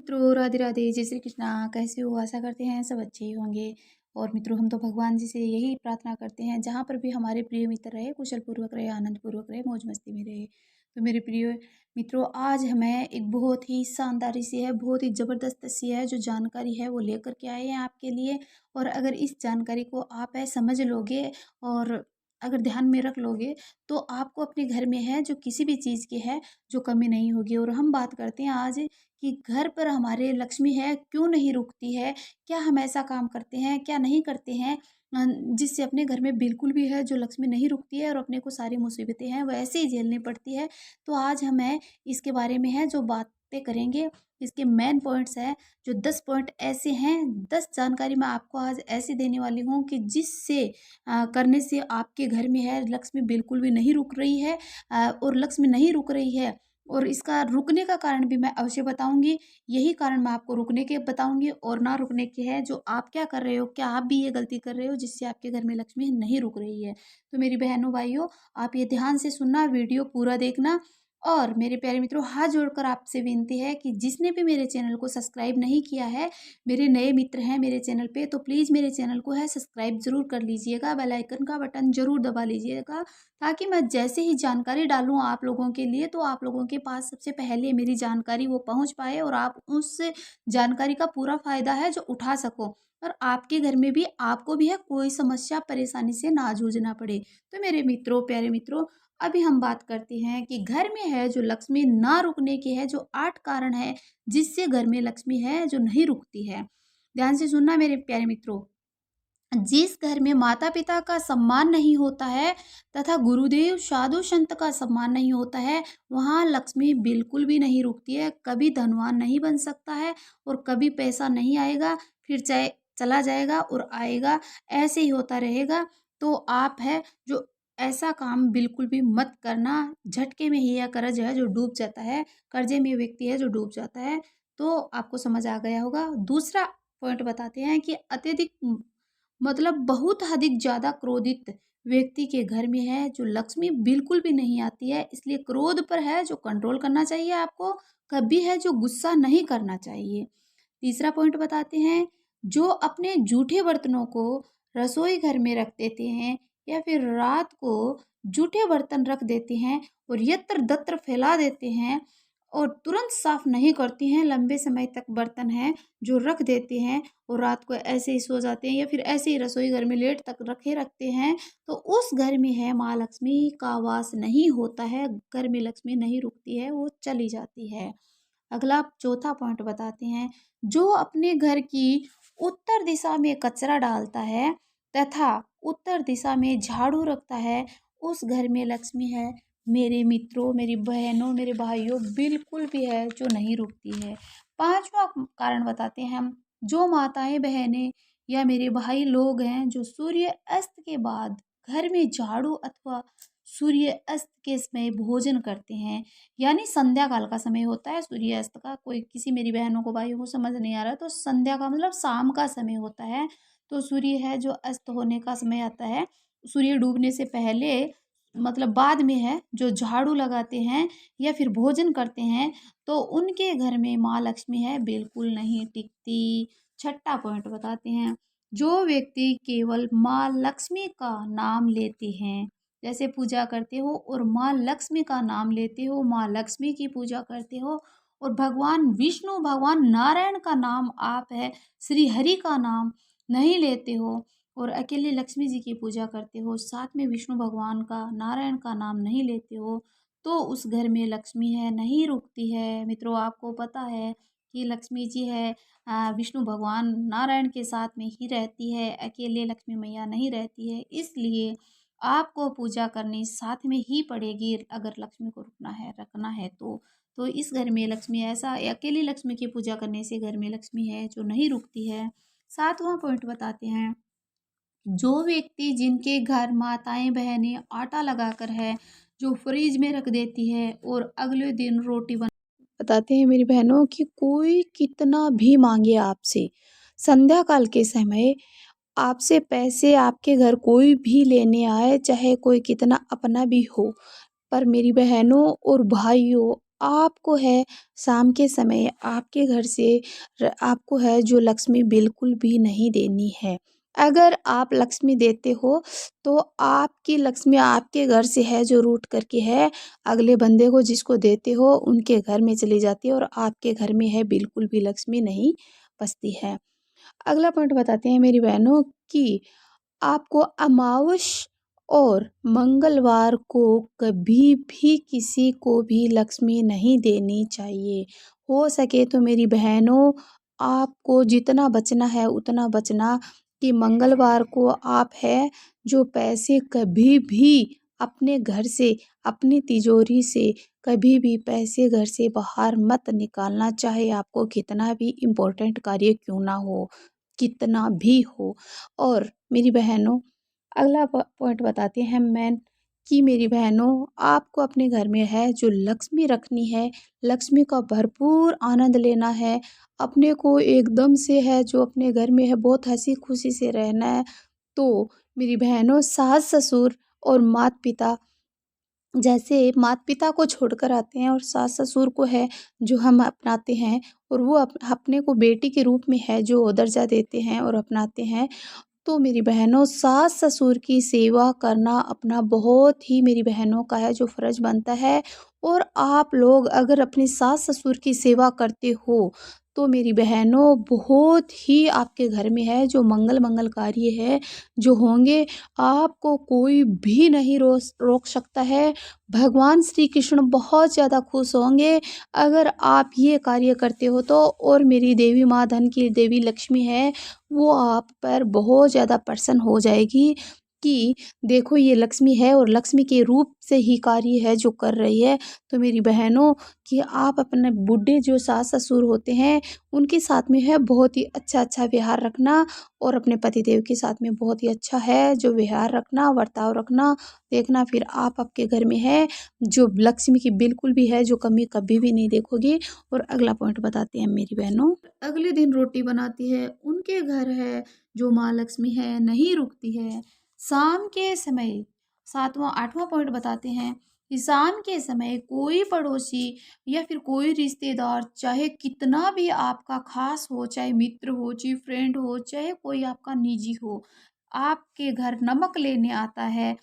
मित्रों, राधे राधे, जय श्री कृष्णा। कैसे हो? आशा करते हैं सब अच्छे ही होंगे। और मित्रों, हम तो भगवान जी से यही प्रार्थना करते हैं, जहाँ पर भी हमारे प्रिय मित्र रहे, कुशल पूर्वक रहे, आनंद पूर्वक रहे, मौज मस्ती में रहे। तो मेरे प्रिय मित्रों, आज हमें एक बहुत ही शानदार सी है, बहुत ही ज़बरदस्त सी है जो जानकारी है वो लेकर के आए हैं आपके लिए। और अगर इस जानकारी को आप समझ लोगे और अगर ध्यान में रख लोगे, तो आपको अपने घर में है जो किसी भी चीज़ की है जो कमी नहीं होगी। और हम बात करते हैं आज कि घर पर हमारे लक्ष्मी है क्यों नहीं रुकती है, क्या हम ऐसा काम करते हैं, क्या नहीं करते हैं जिससे अपने घर में बिल्कुल भी है जो लक्ष्मी नहीं रुकती है और अपने को सारी मुसीबतें हैं वो ऐसे ही झेलनी पड़ती है। तो आज हमें इसके बारे में है जो बातें करेंगे, इसके मेन पॉइंट्स हैं, जो 10 पॉइंट ऐसे हैं, 10 जानकारी मैं आपको आज ऐसी देने वाली हूँ कि जिससे करने से आपके घर में है लक्ष्मी बिल्कुल भी नहीं रुक रही है। और लक्ष्मी नहीं रुक रही है और इसका रुकने का कारण भी मैं अवश्य बताऊंगी। यही कारण मैं आपको रुकने के बताऊंगी और ना रुकने के है जो आप क्या कर रहे हो, क्या आप भी ये गलती कर रहे हो जिससे आपके घर में लक्ष्मी नहीं रुक रही है। तो मेरी बहनों भाइयों, आप ये ध्यान से सुनना, वीडियो पूरा देखना। और मेरे प्यारे मित्रों, हाथ जोड़कर आपसे विनती है कि जिसने भी मेरे चैनल को सब्सक्राइब नहीं किया है, मेरे नए मित्र हैं मेरे चैनल पे, तो प्लीज़ मेरे चैनल को है सब्सक्राइब जरूर कर लीजिएगा, बेल आइकन का बटन जरूर दबा लीजिएगा, ताकि मैं जैसे ही जानकारी डालूँ आप लोगों के लिए तो आप लोगों के पास सबसे पहले मेरी जानकारी वो पहुंच पाए और आप उस जानकारी का पूरा फायदा है जो उठा सको और आपके घर में भी आपको भी है कोई समस्या परेशानी से ना जूझना पड़े। तो मेरे मित्रों, प्यारे मित्रों, अभी हम बात करते हैं कि घर में है जो लक्ष्मी ना रुकने के है जो 8 कारण है जिससे घर में लक्ष्मी है जो नहीं रुकती है। ध्यान से सुनना मेरे प्यारे मित्रों। जिस घर में माता पिता का सम्मान नहीं होता है तथा गुरुदेव साधु संत का सम्मान नहीं होता है, वहाँ लक्ष्मी बिल्कुल भी नहीं रुकती है। कभी धनवान नहीं बन सकता है और कभी पैसा नहीं आएगा, फिर चाहे चला जाएगा और आएगा, ऐसे ही होता रहेगा। तो आप है जो ऐसा काम बिल्कुल भी मत करना। झटके में ही यह कर्ज है जो डूब जाता है, कर्जे में व्यक्ति है जो डूब जाता है। तो आपको समझ आ गया होगा। दूसरा पॉइंट बताते हैं कि अत्यधिक मतलब बहुत अधिक ज़्यादा क्रोधित व्यक्ति के घर में है जो लक्ष्मी बिल्कुल भी नहीं आती है, इसलिए क्रोध पर है जो कंट्रोल करना चाहिए आपको, कभी है जो गुस्सा नहीं करना चाहिए। तीसरा पॉइंट बताते हैं, जो अपने जूठे बर्तनों को रसोई घर में रख देते हैं या फिर रात को जूठे बर्तन रख देते हैं और यत्र दत्र फैला देते हैं और तुरंत साफ नहीं करती हैं, लंबे समय तक बर्तन हैं जो रख देते हैं और रात को ऐसे ही सो जाते हैं या फिर ऐसे ही रसोई घर में लेट तक रखे रखते हैं, तो उस घर में है माँ लक्ष्मी का वास नहीं होता है, घर में लक्ष्मी नहीं रुकती है, वो चली जाती है। अगला चौथा पॉइंट बताते हैं, जो अपने घर की उत्तर दिशा में कचरा डालता है तथा उत्तर दिशा में झाड़ू रखता है, उस घर में लक्ष्मी है मेरे मित्रों, मेरी बहनों, मेरे भाइयों बिल्कुल भी है जो नहीं रुकती है। पांचवा कारण बताते हैं हम, जो माताएं बहनें या मेरे भाई लोग हैं जो सूर्य अस्त के बाद घर में झाड़ू अथवा सूर्य अस्त के समय भोजन करते हैं, यानी संध्या काल का समय होता है सूर्य अस्त का। कोई किसी मेरी बहनों को भाइयों को समझ नहीं आ रहा, तो संध्या का मतलब शाम का समय होता है। तो सूर्य है जो अस्त होने का समय आता है, सूर्य डूबने से पहले मतलब बाद में है जो झाड़ू लगाते हैं या फिर भोजन करते हैं, तो उनके घर में माँ लक्ष्मी है बिल्कुल नहीं टिकती। छठा पॉइंट बताते हैं, जो व्यक्ति केवल माँ लक्ष्मी का नाम लेते हैं, जैसे पूजा करते हो और माँ लक्ष्मी का नाम लेते हो, माँ लक्ष्मी की पूजा करते हो और भगवान विष्णु भगवान नारायण का नाम आप है श्री हरि का नाम नहीं लेते हो और अकेले लक्ष्मी जी की पूजा करते हो, साथ में विष्णु भगवान का नारायण का नाम नहीं लेते हो, तो उस घर में लक्ष्मी है नहीं रुकती है। मित्रों, आपको पता है कि लक्ष्मी जी है विष्णु भगवान नारायण के साथ में ही रहती है, अकेले लक्ष्मी मैया नहीं रहती है, इसलिए आपको पूजा करनी साथ में ही पड़ेगी अगर लक्ष्मी को रुकना है रखना है तो इस घर में लक्ष्मी ऐसा अकेली लक्ष्मी की पूजा करने से घर में लक्ष्मी है जो नहीं रुकती है। सातवां पॉइंट बताते हैं, जो व्यक्ति जिनके घर माताएं बहनें आटा लगाकर है जो फ्रिज में रख देती है और अगले दिन रोटी बन बताते हैं मेरी बहनों कि कोई कितना भी मांगे आपसे संध्या काल के समय आपसे पैसे, आपके घर कोई भी लेने आए, चाहे कोई कितना अपना भी हो, पर मेरी बहनों और भाइयों आपको है शाम के समय आपके घर से आपको है जो लक्ष्मी बिल्कुल भी नहीं देनी है। अगर आप लक्ष्मी देते हो तो आपकी लक्ष्मी आपके घर से है जो रूठ करके है अगले बंदे को जिसको देते हो उनके घर में चली जाती है और आपके घर में है बिल्कुल भी लक्ष्मी नहीं बसती है। अगला पॉइंट बताते हैं मेरी बहनों कि आपको अमावस और मंगलवार को कभी भी किसी को भी लक्ष्मी नहीं देनी चाहिए। हो सके तो मेरी बहनों आपको जितना बचना है उतना बचना कि मंगलवार को आप है जो पैसे कभी भी अपने घर से अपनी तिजोरी से कभी भी पैसे घर से बाहर मत निकालना चाहे आपको कितना भी इम्पोर्टेंट कार्य क्यों ना हो, कितना भी हो। और मेरी बहनों अगला पॉइंट बताते हैं मेन कि मेरी बहनों आपको अपने घर में है जो लक्ष्मी रखनी है, लक्ष्मी का भरपूर आनंद लेना है, अपने को एकदम से है जो अपने घर में है बहुत हँसी खुशी से रहना है। तो मेरी बहनों सास ससुर और माता पिता जैसे माता पिता को छोड़कर आते हैं और सास ससुर को है जो हम अपनाते हैं और वो अपने को बेटी के रूप में है जो दर्जा देते हैं और अपनाते हैं। तो मेरी बहनों सास ससुर की सेवा करना अपना बहुत ही मेरी बहनों का है जो फ़र्ज़ बनता है। और आप लोग अगर अपनी सास ससुर की सेवा करते हो तो मेरी बहनों बहुत ही आपके घर में है जो मंगल कार्य है जो होंगे, आपको कोई भी नहीं रोक सकता है। भगवान श्री कृष्ण बहुत ज़्यादा खुश होंगे अगर आप ये कार्य करते हो तो। और मेरी देवी माँ धन की देवी लक्ष्मी है वो आप पर बहुत ज़्यादा प्रसन्न हो जाएगी कि देखो ये लक्ष्मी है और लक्ष्मी के रूप से ही कार्य है जो कर रही है। तो मेरी बहनों कि आप अपने बूढ़े जो सास ससुर होते हैं उनके साथ में है बहुत ही अच्छा व्यवहार रखना और अपने पतिदेव के साथ में बहुत ही अच्छा है जो व्यवहार रखना बर्ताव रखना। देखना फिर आप आपके घर में है जो लक्ष्मी की बिल्कुल भी है जो कमी कभी भी नहीं देखोगे। और अगला पॉइंट बताते हैं मेरी बहनों अगले दिन रोटी बनाती है उनके घर है जो माँ लक्ष्मी है नहीं रुकती है। शाम के समय 7वां 8वां पॉइंट बताते हैं कि शाम के समय कोई पड़ोसी या फिर कोई रिश्तेदार चाहे कितना भी आपका खास हो, चाहे मित्र हो, चाहे फ्रेंड हो, चाहे कोई आपका निजी हो, आपके घर नमक लेने आता है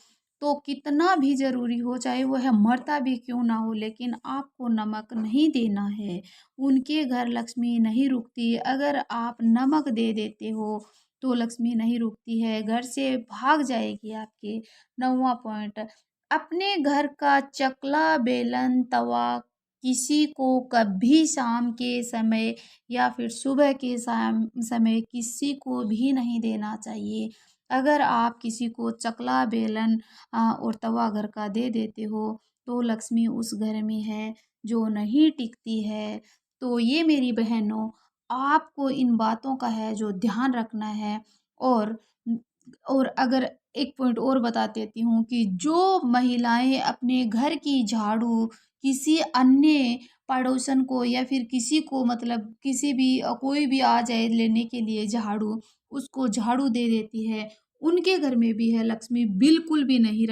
तो कितना भी ज़रूरी हो, चाहे वो है मरता भी क्यों ना हो, लेकिन आपको नमक नहीं देना है। उनके घर लक्ष्मी नहीं रुकती। अगर आप नमक दे देते हो तो लक्ष्मी नहीं रुकती है, घर से भाग जाएगी आपके। 9वां पॉइंट अपने घर का चकला, बेलन, तवा किसी को कभी शाम के समय या फिर सुबह के समय किसी को भी नहीं देना चाहिए। अगर आप किसी को चकला, बेलन और तवा घर का दे देते हो तो लक्ष्मी उस घर में है जो नहीं टिकती है। तो ये मेरी बहनों आपको इन बातों का है जो ध्यान रखना है। और और अगर एक पॉइंट और बता देती हूँ कि जो महिलाएं अपने घर की झाड़ू किसी अन्य पड़ोसन को या फिर किसी को मतलब किसी भी कोई भी आ जाए लेने के लिए झाड़ू उसको झाड़ू दे देती है उनके घर में भी है लक्ष्मी बिल्कुल भी नहीं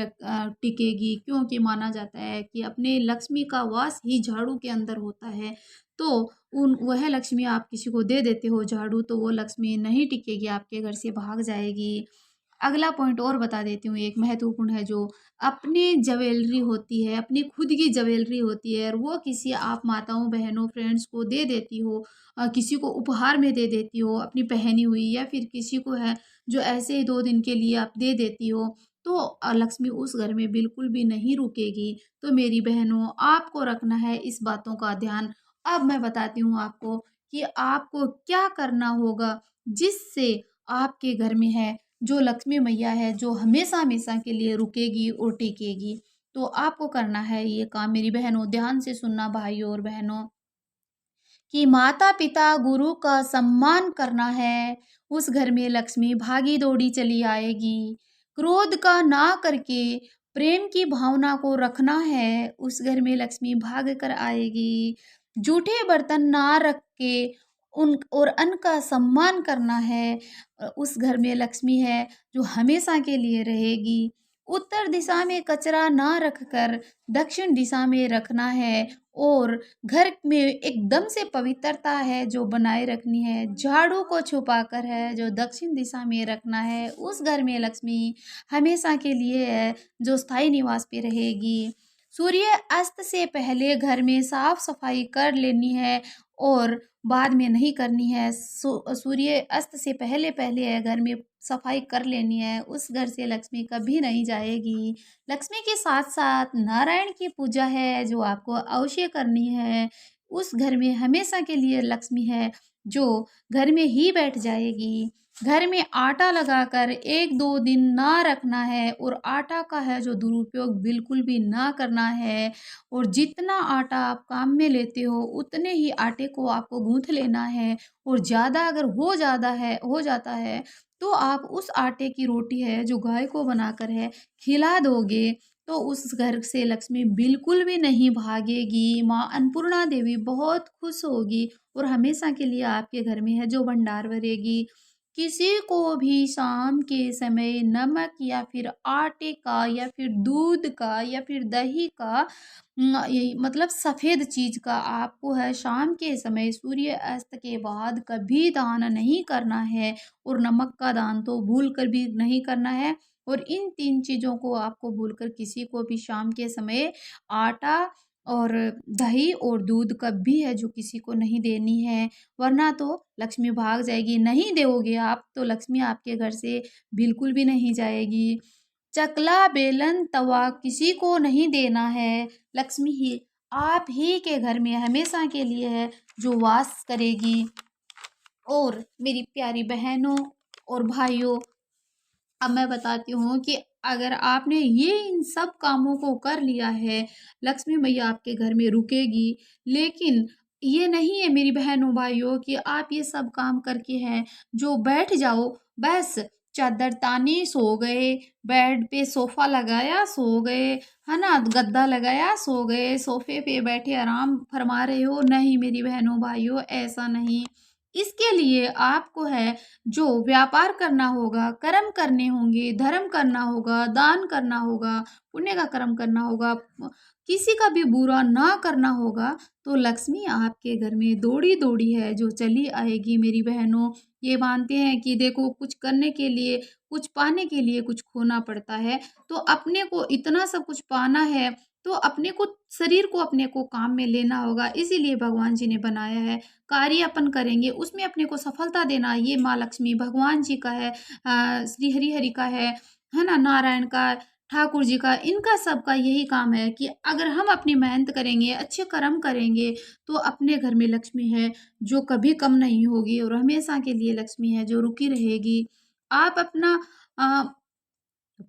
टिकेगी। क्योंकि माना जाता है कि अपने लक्ष्मी का वास ही झाड़ू के अंदर होता है। तो उन वह लक्ष्मी आप किसी को दे देते हो झाड़ू तो वो लक्ष्मी नहीं टिकेगी, आपके घर से भाग जाएगी। अगला पॉइंट और बता देती हूँ एक महत्वपूर्ण है जो अपनी ज्वेलरी होती है, अपनी खुद की ज्वेलरी होती है और वो किसी आप माताओं, बहनों, फ्रेंड्स को दे देती हो, किसी को उपहार में दे देती हो अपनी पहनी हुई या फिर किसी को है जो ऐसे ही 2 दिन के लिए आप दे देती हो, तो लक्ष्मी उस घर में बिल्कुल भी नहीं रुकेगी। तो मेरी बहनों आपको रखना है इस बातों का ध्यान। अब मैं बताती हूँ आपको कि आपको क्या करना होगा जिससे आपके घर में है जो लक्ष्मी मैया है जो हमेशा-हमेशा के लिए रुकेगी और टिकेगी। तो आपको करना है ये काम मेरी बहनों ध्यान से सुनना भाइयों और बहनों कि माता-पिता, गुरु का सम्मान करना है, उस घर में लक्ष्मी भागी-दौड़ी चली आएगी। क्रोध का ना करके प्रेम की भावना को रखना है, उस घर में लक्ष्मी भाग कर आएगी। जूठे बर्तन ना रख के उन और अन्न का सम्मान करना है, उस घर में लक्ष्मी है जो हमेशा के लिए रहेगी। उत्तर दिशा में कचरा ना रखकर दक्षिण दिशा में रखना है और घर में एकदम से पवित्रता है जो बनाए रखनी है, झाड़ू को छुपाकर है जो दक्षिण दिशा में रखना है, उस घर में लक्ष्मी हमेशा के लिए है जो स्थायी निवास पे रहेगी। सूर्य अस्त से पहले घर में साफ सफाई कर लेनी है और बाद में नहीं करनी है। सूर्य अस्त से पहले पहले है घर में सफाई कर लेनी है, उस घर से लक्ष्मी कभी नहीं जाएगी। लक्ष्मी के साथ साथ नारायण की पूजा है जो आपको अवश्य करनी है। उस घर में हमेशा के लिए लक्ष्मी है जो घर में ही बैठ जाएगी। घर में आटा लगाकर 1-2 दिन ना रखना है और आटा का है जो दुरुपयोग बिल्कुल भी ना करना है। और जितना आटा आप काम में लेते हो उतने ही आटे को आपको गूँथ लेना है और ज़्यादा अगर हो जाता है तो आप उस आटे की रोटी है जो गाय को बनाकर है खिला दोगे तो उस घर से लक्ष्मी बिल्कुल भी नहीं भागेगी। माँ अन्नपूर्णा देवी बहुत खुश होगी और हमेशा के लिए आपके घर में है जो भंडार भरेगी। किसी को भी शाम के समय नमक या फिर आटे का या फिर दूध का या फिर दही का ये मतलब सफ़ेद चीज़ का आपको है शाम के समय सूर्य अस्त के बाद कभी दान नहीं करना है और नमक का दान तो भूल कर भी नहीं करना है। और इन 3 चीज़ों को आपको भूलकर किसी को भी शाम के समय आटा और दही और दूध कभी है जो किसी को नहीं देनी है, वरना तो लक्ष्मी भाग जाएगी। नहीं दोगे आप तो लक्ष्मी आपके घर से बिल्कुल भी नहीं जाएगी। चकला, बेलन, तवा किसी को नहीं देना है। लक्ष्मी ही आप ही के घर में हमेशा के लिए है जो वास करेगी। और मेरी प्यारी बहनों और भाइयों, अब मैं बताती हूँ कि अगर आपने ये इन सब कामों को कर लिया है, लक्ष्मी मैया आपके घर में रुकेगी। लेकिन ये नहीं है मेरी बहनों भाइयों कि आप ये सब काम करके हैं जो बैठ जाओ, बस चादर तानी सो गए, बेड पे सोफा लगाया सो गए, है ना, गद्दा लगाया सो गए, सोफे पे बैठे आराम फरमा रहे हो। नहीं मेरी बहनों भाइयों, ऐसा नहीं। इसके लिए आपको है जो व्यापार करना होगा, कर्म करने होंगे, धर्म करना होगा, दान करना होगा, पुण्य का कर्म करना होगा, किसी का भी बुरा ना करना होगा, तो लक्ष्मी आपके घर में दौड़ी दौड़ी है जो चली आएगी मेरी बहनों। ये मानते हैं कि देखो कुछ करने के लिए, कुछ पाने के लिए कुछ खोना पड़ता है, तो अपने को इतना सब कुछ पाना है तो अपने को शरीर को अपने को काम में लेना होगा। इसीलिए भगवान जी ने बनाया है, कार्य अपन करेंगे उसमें अपने को सफलता देना, ये माँ लक्ष्मी भगवान जी का है, श्री हरि हरि का है ना, नारायण का, ठाकुर जी का, इनका सबका यही काम है कि अगर हम अपनी मेहनत करेंगे, अच्छे कर्म करेंगे तो अपने घर में लक्ष्मी है जो कभी कम नहीं होगी और हमेशा के लिए लक्ष्मी है जो रुकी रहेगी। आप अपना अ,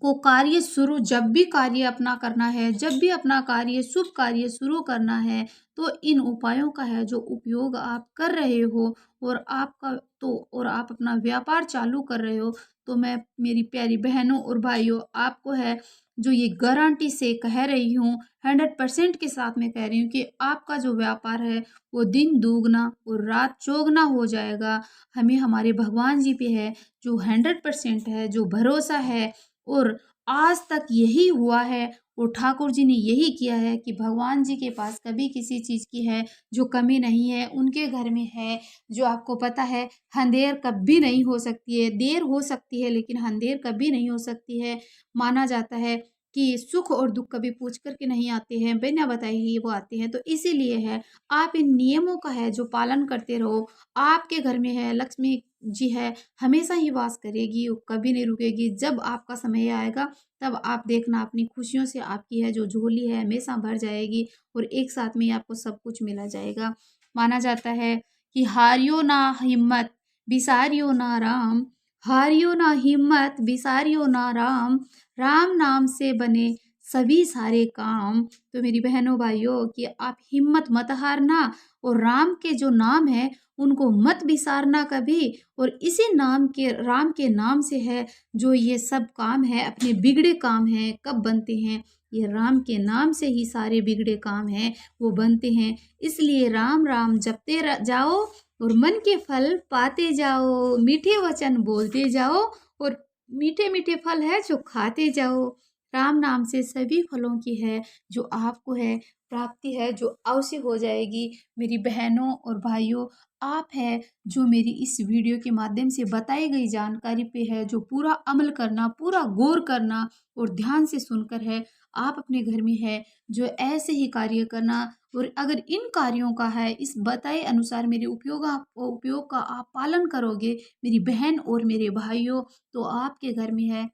को कार्य शुरू जब भी कार्य अपना करना है, जब भी अपना कार्य शुभ कार्य शुरू करना है, तो इन उपायों का है जो उपयोग आप कर रहे हो और आप अपना व्यापार चालू कर रहे हो, तो मैं मेरी प्यारी बहनों और भाइयों आपको है जो ये गारंटी से कह रही हूँ, 100% के साथ में कह रही हूँ कि आपका जो व्यापार है वो दिन दुगना और रात चौगुना हो जाएगा। हमें हमारे भगवान जी पे है जो 100% है, जो भरोसा है और आज तक यही हुआ है और ठाकुर जी ने यही किया है कि भगवान जी के पास कभी किसी चीज़ की है जो कमी नहीं है, उनके घर में है जो आपको पता है अंधेर कभी नहीं हो सकती है, देर हो सकती है लेकिन अंधेर कभी नहीं हो सकती है। माना जाता है कि सुख और दुख कभी पूछ कर के नहीं आते हैं, बिना बताए ही वो आते हैं। तो इसीलिए है आप इन नियमों का है जो पालन करते रहो, आपके घर में है लक्ष्मी जी है, हमेशा ही वास करेगी और कभी नहीं रुकेगी। जब आपका समय आएगा तब आप देखना अपनी खुशियों से आपकी है जो झोली है हमेशा भर जाएगी और एक साथ में ही आपको सब कुछ मिला जाएगा। माना जाता है कि हारियो ना हिम्मत, बिसारियो ना राम, हारियो ना हिम्मत, बिसारियो ना राम, राम नाम से बने सभी सारे काम। तो मेरी बहनों भाइयों कि आप हिम्मत मत हारना और राम के जो नाम है उनको मत बिसारना कभी। और इसी नाम के राम के नाम से है जो ये सब काम है अपने बिगड़े काम हैं कब बनते हैं, ये राम के नाम से ही सारे बिगड़े काम हैं वो बनते हैं। इसलिए राम राम जपते जाओ और मन के फल पाते जाओ, मीठे वचन बोलते जाओ और मीठे मीठे फल है जो खाते जाओ। राम नाम से सभी फलों की है जो आपको है प्राप्ति है, जो अवश्य हो जाएगी। मेरी बहनों और भाइयों, आप है जो मेरी इस वीडियो के माध्यम से बताई गई जानकारी पे है जो पूरा अमल करना, पूरा गौर करना और ध्यान से सुनकर है आप अपने घर में है जो ऐसे ही कार्य करना। और अगर इन कार्यों का है इस बताए अनुसार मेरे उपयोग का आप पालन करोगे मेरी बहन और मेरे भाइयों, तो आपके घर में है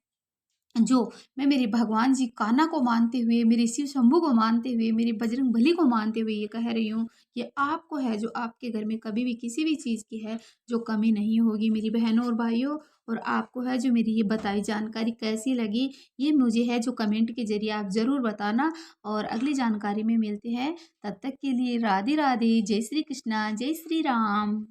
जो मैं मेरे भगवान जी कान्हा को मानते हुए, मेरे शिव शंभू को मानते हुए, मेरे बजरंगबली को मानते हुए ये कह रही हूँ कि आपको है जो आपके घर में कभी भी किसी भी चीज़ की है जो कमी नहीं होगी मेरी बहनों और भाइयों। और आपको है जो मेरी ये बताई जानकारी कैसी लगी, ये मुझे है जो कमेंट के ज़रिए आप ज़रूर बताना। और अगली जानकारी में मिलते हैं, तब तक के लिए राधे राधे, जय श्री कृष्णा, जय श्री राम।